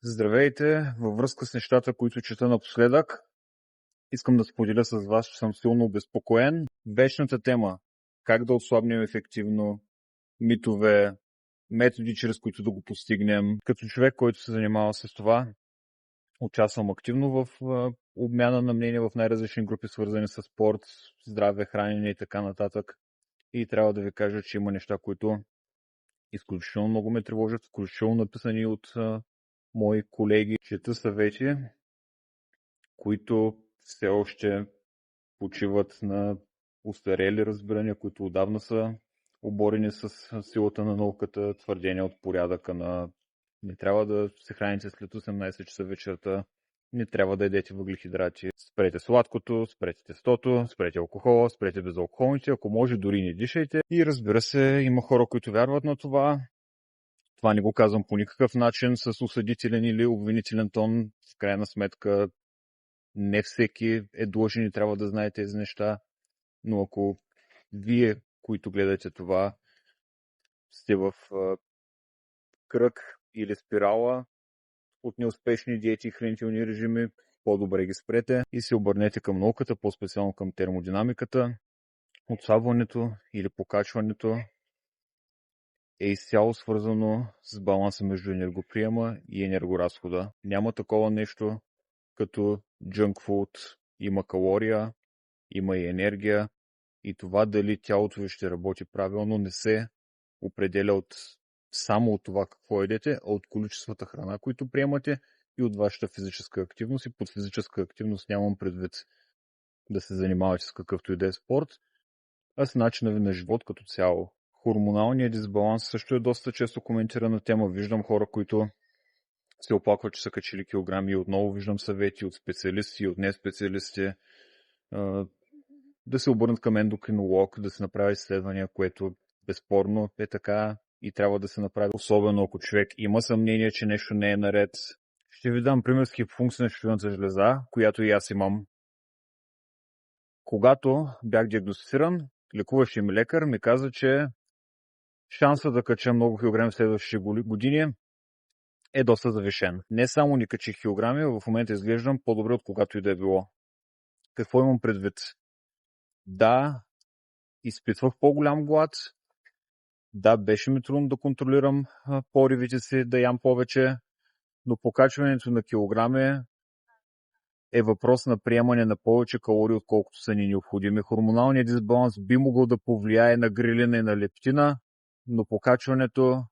Здравейте! Във връзка с нещата, които чета напоследък, искам да споделя с вас, че съм силно обезпокоен. Вечната тема – как да отслабнем ефективно, митове, методи, чрез които да го постигнем. Като човек, който се занимава с това, участвам активно в обмяна на мнения в най-различни групи, свързани с спорт, здраве, хранене и така нататък. И трябва да ви кажа, че има неща, които изключително много ме тревожат, включително написани от мои колеги. Чета съвети, които все още почиват на устарели разбирания, които отдавна са оборени с силата на науката, твърдения от порядъка на не трябва да се храните след 18 часа вечерта, не трябва да ядете въглехидрати, спрете сладкото, спрете тестото, спрете алкохола, спрете безалкохолните, ако може дори не дишайте. И разбира се, има хора, които вярват на това. Това не го казвам по никакъв начин с осъдителен или обвинителен тон. В крайна сметка не всеки е длъжен и трябва да знае тези неща, но ако вие, които гледате това, сте в кръг или спирала от неуспешни диети и хранителни режими, по-добре ги спрете и се обърнете към науката, по-специално към термодинамиката. Отслабването или покачването е изцяло свързано с баланса между енергоприема и енергоразхода. Няма такова нещо като junk food. Има калория, има и енергия и това дали тялото ви ще работи правилно не се определя само от това какво едете, а от количествата храна, които приемате и от вашата физическа активност. И под физическа активност нямам предвид да се занимавате с какъвто и да е спорт, а с начина ви на живот като цяло. Хормоналният дисбаланс също е доста често коментирана тема. Виждам хора, които се оплакват, че са качили килограми и отново виждам съвети от специалисти и от неспециалисти да се обърнат към ендокринолог, да се направи изследвания, което безспорно е така и трябва да се направи, особено ако човек има съмнение, че нещо не е наред. Ще ви дам пример с хипофункция на щитовидната жлеза, която и аз имам. Когато бях диагностициран, лекуващия ми лекар ми каза, че шанса да кача много килограми в следващите години е доста завишен. Не само не качих килограми, в момента изглеждам по-добре от когато и да е било. Какво имам предвид? Да, изпитвах по-голям глад. Да, беше ми трудно да контролирам поривите си, да ям повече, но покачването на килограми е въпрос на приемане на повече калории, отколкото са ни необходими. Хормоналният дисбаланс би могъл да повлияе на грилина и на лептина, но покачването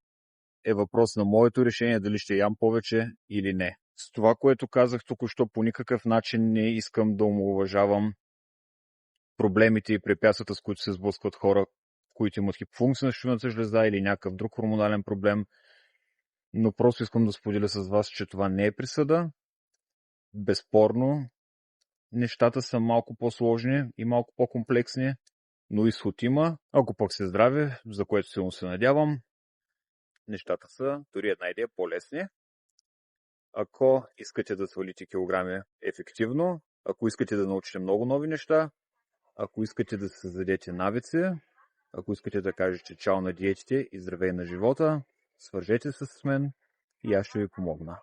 е въпрос на моето решение дали ще ям повече или не. С това, което казах току-що, по никакъв начин не искам да омаловажавам проблемите и препятствията, с които се сблъскват хора, които имат хипофункция на щитовидната жлеза или някакъв друг хормонален проблем, но просто искам да споделя с вас, че това не е присъда. Безспорно, нещата са малко по-сложни и малко по-комплексни, но изход има. Ако пък се здраве, за което силно се надявам, нещата са дори една идея по-лесни. Ако искате да свалите килограми ефективно, ако искате да научите много нови неща, ако искате да създадете навици, ако искате да кажете чао на диетите и здравей на живота, свържете се с мен и аз ще ви помогна.